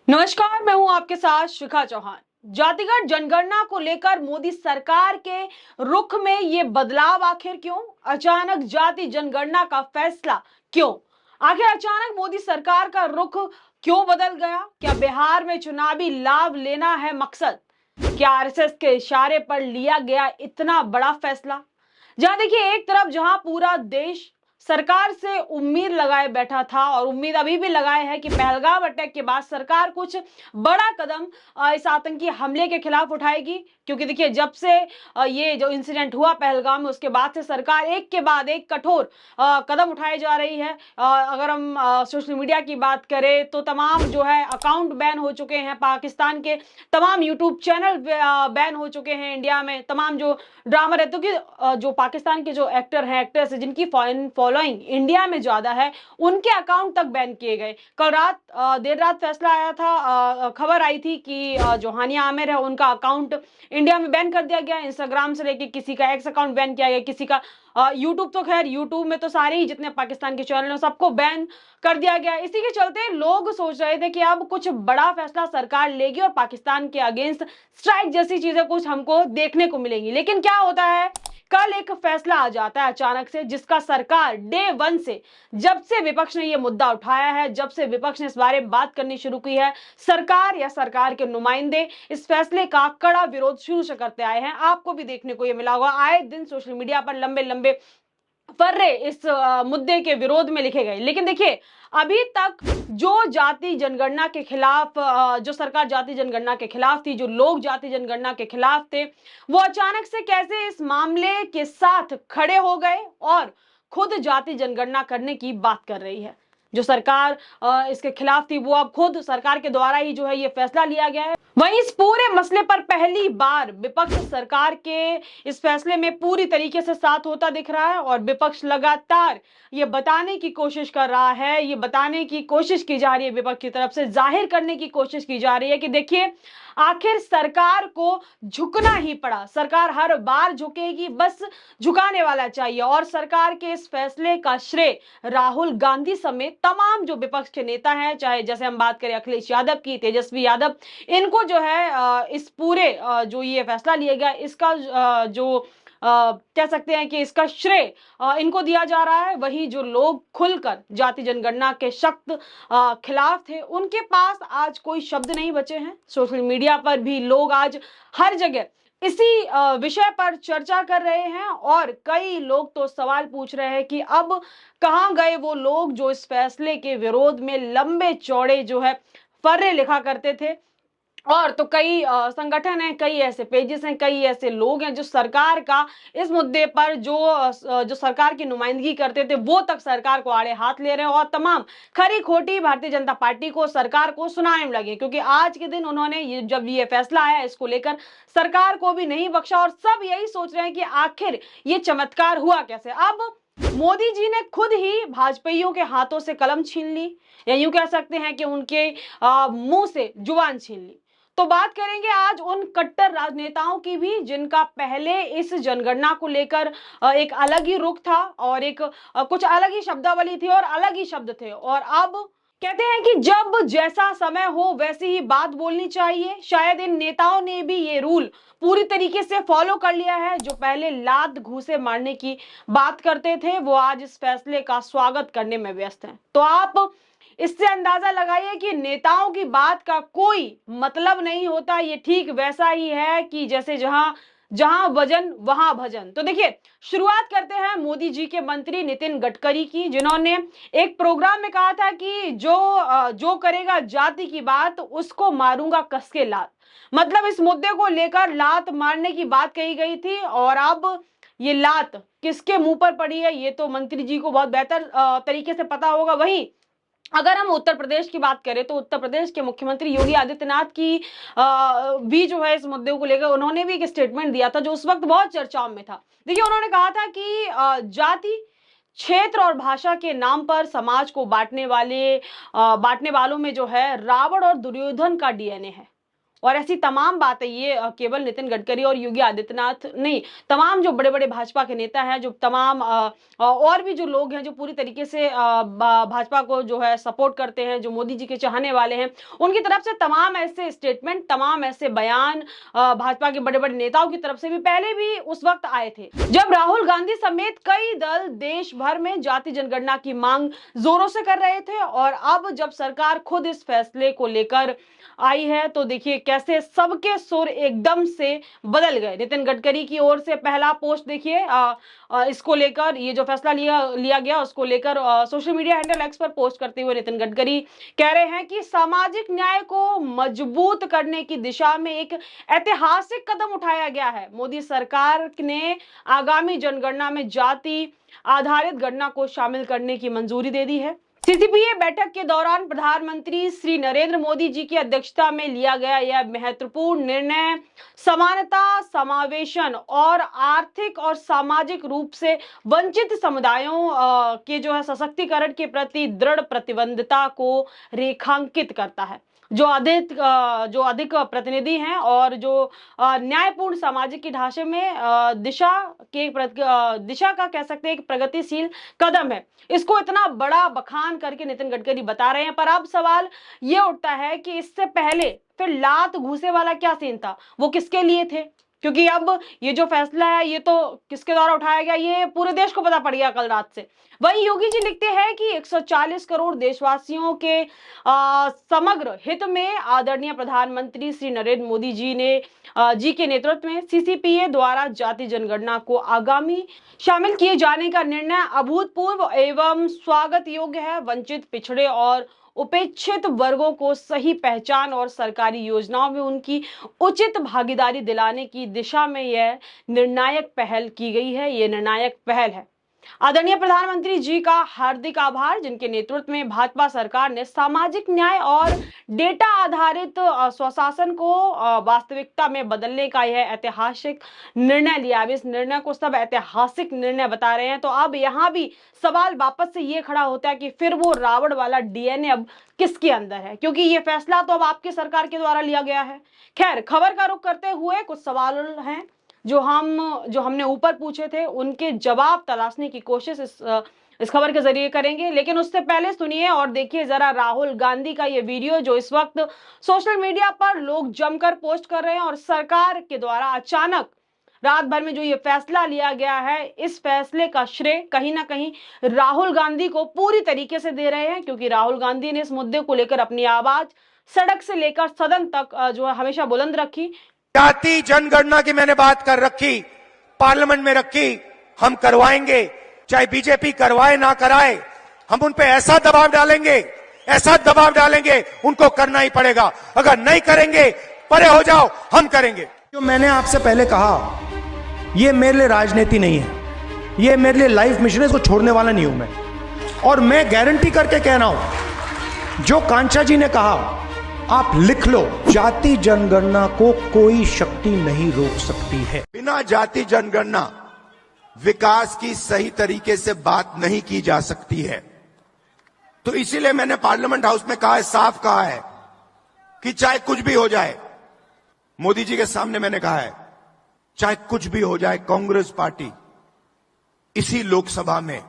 नमस्कार, मैं हूं आपके साथ शिखा चौहान। जातिगत जनगणना को लेकर मोदी सरकार के रुख में ये बदलाव आखिर क्यों? अचानक जाति जनगणना का फैसला क्यों? आखिर अचानक मोदी सरकार का रुख क्यों बदल गया? क्या बिहार में चुनावी लाभ लेना है मकसद? क्या आरएसएस के इशारे पर लिया गया इतना बड़ा फैसला? जहां देखिए, एक तरफ जहां पूरा देश सरकार से उम्मीद लगाए बैठा था और उम्मीद अभी भी लगाए है कि पहलगाम अटैक के बाद सरकार कुछ बड़ा कदम इस आतंकी हमले के खिलाफ उठाएगी, क्योंकि देखिए जब से ये जो इंसिडेंट हुआ पहलगाम में, उसके बाद से सरकार एक के बाद एक कठोर कदम उठाए जा रही है। अगर हम सोशल मीडिया की बात करें तो तमाम जो है अकाउंट बैन हो चुके हैं, पाकिस्तान के तमाम यूट्यूब चैनल बैन हो चुके हैं इंडिया में। तमाम जो ड्रामा रहते, क्योंकि जो पाकिस्तान के जो एक्टर हैं, एक्ट्रेस हैं, जिनकी फॉरेन फॉलोइंग इंडिया में ज्यादा है, उनके अकाउंट तक बैन किए गए। कल रात देर रात फैसला आया था, खबर आई थी कि जो हानिया आमिर है उनका अकाउंट इंडिया में बैन कर दिया गया। इंस्टाग्राम से लेके किसी का एक्स अकाउंट बैन किया गया, किसी का यूट्यूब, तो खैर यूट्यूब में तो सारे ही जितने पाकिस्तान के चैनल हैं सबको बैन कर दिया गया। इसी के चलते लोग सोच रहे थे कि अब कुछ बड़ा फैसला सरकार लेगी और पाकिस्तान के अगेंस्ट स्ट्राइक जैसी चीजें कुछ हमको देखने को मिलेंगी। लेकिन क्या होता है, कल एक फैसला आ जाता है अचानक से, जिसका सरकार डे वन से, जब से विपक्ष ने यह मुद्दा उठाया है, जब से विपक्ष ने इस बारे में बात करनी शुरू की है, सरकार या सरकार के नुमाइंदे इस फैसले का कड़ा विरोध शुरू से करते आए हैं। आपको भी देखने को यह मिला होगा, आए दिन सोशल मीडिया पर लंबे लंबे फर्रे इस मुद्दे के विरोध में लिखे गए। लेकिन देखिए, अभी तक जो जाति जनगणना के खिलाफ, जो सरकार जाति जनगणना के खिलाफ थी, जो लोग जाति जनगणना के खिलाफ थे, वो अचानक से कैसे इस मामले के साथ खड़े हो गए और खुद जाति जनगणना करने की बात कर रही है। जो सरकार इसके खिलाफ थी, वो अब खुद सरकार के द्वारा ही जो है ये फैसला लिया गया है। वहीं इस पूरे मसले पर पहली बार विपक्ष सरकार के इस फैसले में पूरी तरीके से साथ होता दिख रहा है और विपक्ष लगातार ये बताने की कोशिश कर रहा है, ये बताने की कोशिश की जा रही है, विपक्ष की तरफ से जाहिर करने की कोशिश की जा रही है कि देखिए, आखिर सरकार को झुकना ही पड़ा। सरकार हर बार झुकेगी, बस झुकाने वाला चाहिए। और सरकार के इस फैसले का श्रेय राहुल गांधी समेत तमाम जो विपक्ष के नेता हैं, चाहे जैसे हम बात करें अखिलेश यादव की, तेजस्वी यादव, इनको जो है इस पूरे जो ये फैसला लिया गया, इसका जो कह सकते हैं कि इसका श्रेय इनको दिया जा रहा है। वही जो लोग खुलकर जाति जनगणना के सख्त खिलाफ थे, उनके पास आज कोई शब्द नहीं बचे हैं। सोशल मीडिया पर भी लोग आज हर जगह इसी विषय पर चर्चा कर रहे हैं और कई लोग तो सवाल पूछ रहे हैं कि अब कहां गए वो लोग जो इस फैसले के विरोध में लंबे चौड़े जो है फर्रे लिखा करते थे। और तो कई संगठन हैं, कई ऐसे पेजेस हैं, कई ऐसे लोग हैं जो सरकार का इस मुद्दे पर जो सरकार की नुमाइंदगी करते थे, वो तक सरकार को आड़े हाथ ले रहे हैं और तमाम खरी खोटी भारतीय जनता पार्टी को, सरकार को सुनाने में लगे। क्योंकि आज के दिन उन्होंने जब ये फैसला आया, इसको लेकर सरकार को भी नहीं बख्शा और सब यही सोच रहे हैं कि आखिर ये चमत्कार हुआ कैसे। अब मोदी जी ने खुद ही भाजपाइयों के हाथों से कलम छीन ली, या यूं कह सकते हैं कि उनके मुंह से जुबान छीन ली। तो बात करेंगे आज उन कट्टर राजनेताओं की भी, जिनका पहले इस जनगणना को लेकर एक अलग ही रुख था और एक कुछ अलग ही शब्दावली थी और अलग ही शब्द थे, और अब कहते हैं कि जब जैसा समय हो वैसी ही बात बोलनी चाहिए। शायद इन नेताओं ने भी ये रूल पूरी तरीके से फॉलो कर लिया है। जो पहले लात घूंसे मारने की बात करते थे, वो आज इस फैसले का स्वागत करने में व्यस्त हैं। तो आप इससे अंदाजा लगाइए कि नेताओं की बात का कोई मतलब नहीं होता। ये ठीक वैसा ही है कि जैसे जहां जहां वजन वहां भजन। तो देखिए, शुरुआत करते हैं मोदी जी के मंत्री नितिन गडकरी की, जिन्होंने एक प्रोग्राम में कहा था कि जो करेगा जाति की बात, उसको मारूंगा कस के लात। मतलब इस मुद्दे को लेकर लात मारने की बात कही गई थी और अब ये लात किसके मुंह पर पड़ी है, ये तो मंत्री जी को बहुत बेहतर तरीके से पता होगा। वहीं अगर हम उत्तर प्रदेश की बात करें तो उत्तर प्रदेश के मुख्यमंत्री योगी आदित्यनाथ की भी जो है इस मुद्दे को लेकर उन्होंने भी एक स्टेटमेंट दिया था, जो उस वक्त बहुत चर्चाओं में था। देखिए, उन्होंने कहा था कि जाति, क्षेत्र और भाषा के नाम पर समाज को बांटने वालों में जो है रावण और दुर्योधन का डीएनए है। और ऐसी तमाम बातें, ये केवल नितिन गडकरी और योगी आदित्यनाथ नहीं, तमाम जो बड़े बड़े भाजपा के नेता हैं, जो तमाम और भी जो लोग हैं जो पूरी तरीके से भाजपा को जो है सपोर्ट करते हैं, जो मोदी जी के चाहने वाले हैं, उनकी तरफ से तमाम ऐसे स्टेटमेंट, तमाम ऐसे बयान भाजपा के बड़े बड़े नेताओं की तरफ से भी पहले भी उस वक्त आए थे जब राहुल गांधी समेत कई दल देश भर में जाति जनगणना की मांग जोरों से कर रहे थे। और अब जब सरकार खुद इस फैसले को लेकर आई है तो देखिए कैसे सबके सुर एकदम से बदल गए। नितिन गडकरी की ओर से पहला पोस्ट देखिए, इसको लेकर, ये जो फैसला लिया गया उसको लेकर सोशल मीडिया हैंडल एक्स पर पोस्ट करते हुए नितिन गडकरी कह रहे हैं कि सामाजिक न्याय को मजबूत करने की दिशा में एक ऐतिहासिक कदम उठाया गया है। मोदी सरकार ने आगामी जनगणना में जाति आधारित गणना को शामिल करने की मंजूरी दे दी है। सीसीपीए बैठक के दौरान प्रधानमंत्री श्री नरेंद्र मोदी जी की अध्यक्षता में लिया गया यह महत्वपूर्ण निर्णय समानता, समावेशन और आर्थिक और सामाजिक रूप से वंचित समुदायों के जो है सशक्तिकरण के प्रति दृढ़ प्रतिबद्धता को रेखांकित करता है। जो अधिक प्रतिनिधि हैं और जो न्यायपूर्ण सामाजिक के ढांचे में दिशा का कह सकते हैं एक प्रगतिशील कदम है। इसको इतना बड़ा बखान करके नितिन गडकरी बता रहे हैं, पर अब सवाल ये उठता है कि इससे पहले फिर लात घूसे वाला क्या सीन था, वो किसके लिए थे? क्योंकि अब ये जो फैसला है ये तो किसके द्वारा उठाया गया ये पूरे देश को पता पड़ गया कल रात से। वहीं योगी जी लिखते हैं कि 140 करोड़ देशवासियों के समग्र हित में आदरणीय प्रधानमंत्री श्री नरेंद्र मोदी जी के नेतृत्व में सीसीपीए द्वारा जाति जनगणना को आगामी शामिल किए जाने का निर्णय अभूतपूर्व एवं स्वागत योग्य है। वंचित, पिछड़े और उपेक्षित वर्गों को सही पहचान और सरकारी योजनाओं में उनकी उचित भागीदारी दिलाने की दिशा में यह निर्णायक पहल की गई है। ये निर्णायक पहल है। आदरणीय प्रधानमंत्री जी का हार्दिक आभार, जिनके नेतृत्व में भाजपा सरकार ने सामाजिक न्याय और डेटा आधारित स्वशासन को वास्तविकता में बदलने का यह ऐतिहासिक निर्णय लिया। अब इस निर्णय को सब ऐतिहासिक निर्णय बता रहे हैं। तो अब यहाँ भी सवाल वापस से ये खड़ा होता है कि फिर वो रावण वाला डीएनए अब किसके अंदर है, क्योंकि ये फैसला तो अब आपकी सरकार के द्वारा लिया गया है। खैर, खबर का रुख करते हुए कुछ सवाल हैं जो हमने ऊपर पूछे थे, उनके जवाब तलाशने की कोशिश इस खबर के जरिए करेंगे। लेकिन उससे पहले सुनिए और देखिए जरा राहुल गांधी का ये वीडियो जो इस वक्त सोशल मीडिया पर लोग जमकर पोस्ट कर रहे हैं, और सरकार के द्वारा अचानक रात भर में जो ये फैसला लिया गया है, इस फैसले का श्रेय कहीं ना कहीं राहुल गांधी को पूरी तरीके से दे रहे हैं, क्योंकि राहुल गांधी ने इस मुद्दे को लेकर अपनी आवाज सड़क से लेकर सदन तक जो है हमेशा बुलंद रखी। जाति जनगणना की मैंने बात कर रखी, पार्लियामेंट में रखी, हम करवाएंगे, चाहे बीजेपी करवाए ना कराए, हम उन पे ऐसा दबाव डालेंगे उनको करना ही पड़ेगा। अगर नहीं करेंगे परे हो जाओ, हम करेंगे। जो मैंने आपसे पहले कहा, ये मेरे लिए राजनीति नहीं है, ये मेरे लिए लाइफ मिशन है, इसको छोड़ने वाला नहीं हूं मैं। और मैं गारंटी करके कह रहा हूं, जो कांचा जी ने कहा आप लिख लो, जाति जनगणना को कोई शक्ति नहीं रोक सकती है। बिना जाति जनगणना विकास की सही तरीके से बात नहीं की जा सकती है। तो इसीलिए मैंने पार्लियामेंट हाउस में कहा है, साफ कहा है कि चाहे कुछ भी हो जाए, मोदी जी के सामने मैंने कहा है, चाहे कुछ भी हो जाए, कांग्रेस पार्टी इसी लोकसभा में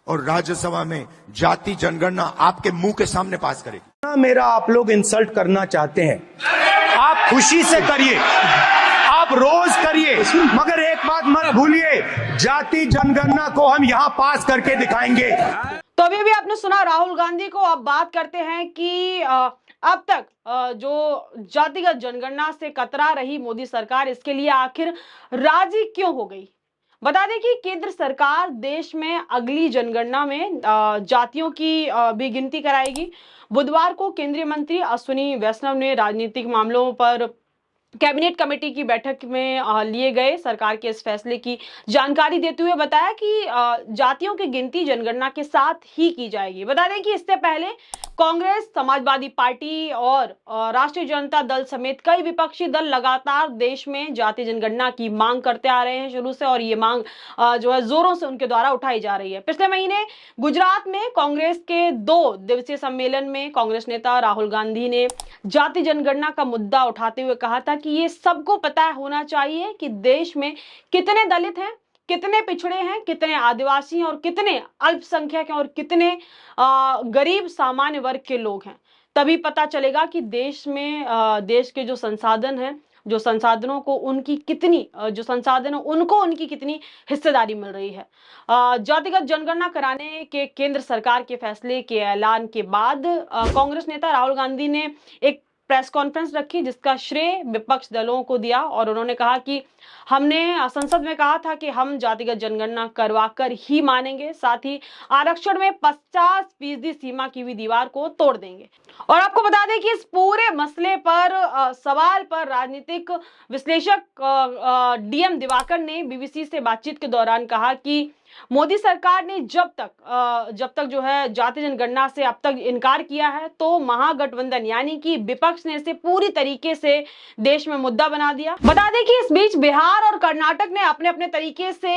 और राज्यसभा में जाति जनगणना आपके मुंह के सामने पास करेगी। मेरा आप लोग इंसल्ट करना चाहते हैं, आप खुशी से करिए, आप रोज करिए, मगर एक बात मत भूलिए, जाति जनगणना को हम यहां पास करके दिखाएंगे। तो अभी भी आपने सुना राहुल गांधी को। अब बात करते हैं कि अब तक जो जातिगत जनगणना से कतरा रही मोदी सरकार, इसके लिए आखिर राजी क्यों हो गई? बता दें कि केंद्र सरकार देश में अगली जनगणना में जातियों की भी गिनती कराएगी। बुधवार को केंद्रीय मंत्री अश्विनी वैष्णव ने राजनीतिक मामलों पर कैबिनेट कमेटी की बैठक में लिए गए सरकार के इस फैसले की जानकारी देते हुए बताया कि जातियों की गिनती जनगणना के साथ ही की जाएगी। बता दें कि इससे पहले कांग्रेस, समाजवादी पार्टी और राष्ट्रीय जनता दल समेत कई विपक्षी दल लगातार देश में जाति जनगणना की मांग करते आ रहे हैं शुरू से, और ये मांग जो है जोरों से उनके द्वारा उठाई जा रही है। पिछले महीने गुजरात में कांग्रेस के 2 दिवसीय सम्मेलन में कांग्रेस नेता राहुल गांधी ने जाति जनगणना का मुद्दा उठाते हुए कहा था कि ये सबको पता होना चाहिए कि देश में कितने दलित हैं, कितने पिछड़े हैं, कितने आदिवासी हैं और कितने अल्पसंख्यक हैं और कितने गरीब सामान्य वर्ग के लोग हैं। तभी पता चलेगा कि देश में देश के जो संसाधन हैं, जो संसाधनों को उनकी कितनी जो संसाधन उनको उनकी कितनी हिस्सेदारी मिल रही है। जातिगत जनगणना कराने के केंद्र सरकार के फैसले के ऐलान के बाद कांग्रेस नेता राहुल गांधी ने एक प्रेस कॉन्फ्रेंस रखी जिसका श्रेय विपक्ष दलों को दिया, और उन्होंने कहा कि हमने संसद में कहा था कि हम जातिगत जनगणना करवाकर ही मानेंगे, साथ ही आरक्षण में 50% सीमा की हुई दीवार को तोड़ देंगे। और आपको बता दें कि इस पूरे मसले पर सवाल पर राजनीतिक विश्लेषक डीएम दिवाकर ने बीबीसी से बातचीत के दौरान कहा कि मोदी सरकार ने जब तक जो है जाति जनगणना से अब तक इनकार किया है, तो महागठबंधन यानी कि विपक्ष ने इसे पूरी तरीके से देश में मुद्दा बना दिया। बता दें कि इस बीच बिहार और कर्नाटक ने अपने अपने तरीके से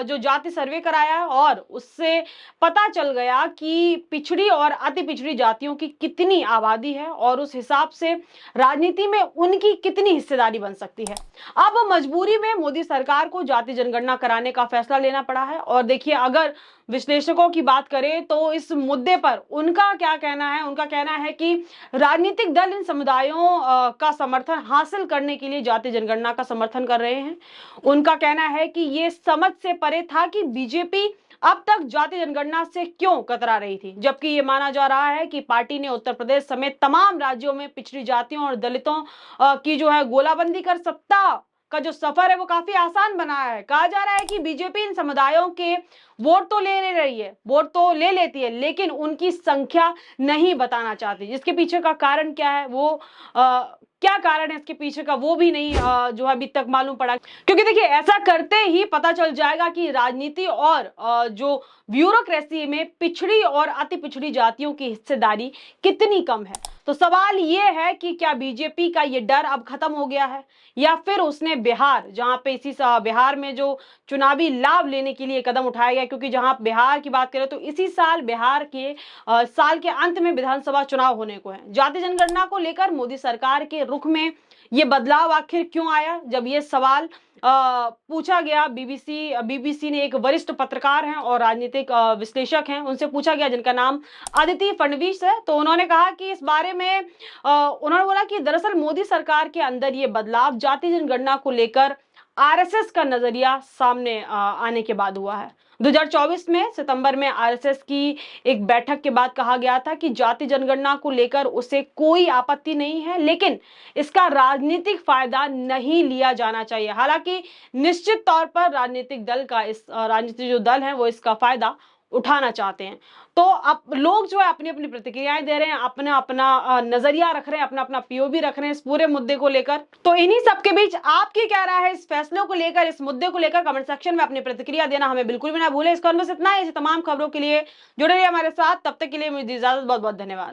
जो जाति सर्वे कराया है, और उससे पता चल गया कि पिछड़ी और अति पिछड़ी जातियों की कितनी आबादी है और उस हिसाब से राजनीति में उनकी कितनी हिस्सेदारी बन सकती है। अब मजबूरी में मोदी सरकार को जाति जनगणना कराने का फैसला लेना पड़ा है। और देखिए, अगर विश्लेषकों की बात करें तो इस मुद्दे पर उनका क्या कहना है? उनका कहना है कि राजनीतिक दल इन समुदायों का समर्थन हासिल करने के लिए जाति जनगणना का समर्थन कर रहे हैं। उनका कहना है कि ये समझ से परे था कि बीजेपी अब तक जाति जनगणना से क्यों कतरा रही थी, जबकि ये माना जा रहा है कि पार्टी ने उत्तर प्रदेश समेत तमाम राज्यों में पिछड़ी जातियों और दलितों की जो है गोलाबंदी कर सत्ता का जो सफर है वो काफी आसान बनाया है। कहा जा रहा है कि बीजेपी इन समुदायों के वोट तो ले रही है, वोट तो ले लेती है, लेकिन उनकी संख्या नहीं बताना चाहती। जिसके पीछे का कारण क्या है, वो क्या कारण है इसके पीछे का, वो भी नहीं जो है अभी तक मालूम पड़ा। क्योंकि देखिए, ऐसा करते ही पता चल जाएगा कि राजनीति और जो ब्यूरोक्रेसी में पिछड़ी और अति पिछड़ी जातियों की हिस्सेदारी कितनी कम है। तो सवाल ये है कि क्या बीजेपी का ये डर अब खत्म हो गया है, या फिर उसने बिहार, जहां पे इसी बिहार में जो चुनावी लाभ लेने के लिए कदम उठाया गया, क्योंकि जहां बिहार की बात करें तो इसी साल बिहार के साल के अंत में विधानसभा चुनाव होने को है। जाति जनगणना को लेकर मोदी सरकार के रुख में ये बदलाव आखिर क्यों आया? जब ये सवाल पूछा गया, बीबीसी ने एक वरिष्ठ पत्रकार हैं और राजनीतिक विश्लेषक हैं, उनसे पूछा गया जिनका नाम अदिति फडणवीस है। तो उन्होंने कहा कि इस बारे में उन्होंने बोला कि दरअसल मोदी सरकार के अंदर ये बदलाव जाति जनगणना को लेकर आरएसएस का नजरिया सामने आने के बाद हुआ है। 2024 में सितंबर में आरएसएस की एक बैठक के बाद कहा गया था कि जाति जनगणना को लेकर उसे कोई आपत्ति नहीं है, लेकिन इसका राजनीतिक फायदा नहीं लिया जाना चाहिए। हालांकि निश्चित तौर पर राजनीतिक जो दल है वो इसका फायदा उठाना चाहते हैं। तो अब लोग जो है अपनी अपनी प्रतिक्रियाएं दे रहे हैं, अपना अपना नजरिया रख रहे हैं, अपना अपना पीओवी रख रहे हैं इस पूरे मुद्दे को लेकर। तो इन्हीं सबके बीच आपकी क्या राय है इस फैसलों को लेकर, इस मुद्दे को लेकर? कमेंट सेक्शन में अपनी प्रतिक्रिया देना हमें बिल्कुल भी ना भूले। इस खबर में बस इतना ही। ऐसे तमाम खबरों के लिए जुड़े रहिए हमारे साथ। तब तक के लिए मुझे इजाजत। बहुत बहुत धन्यवाद।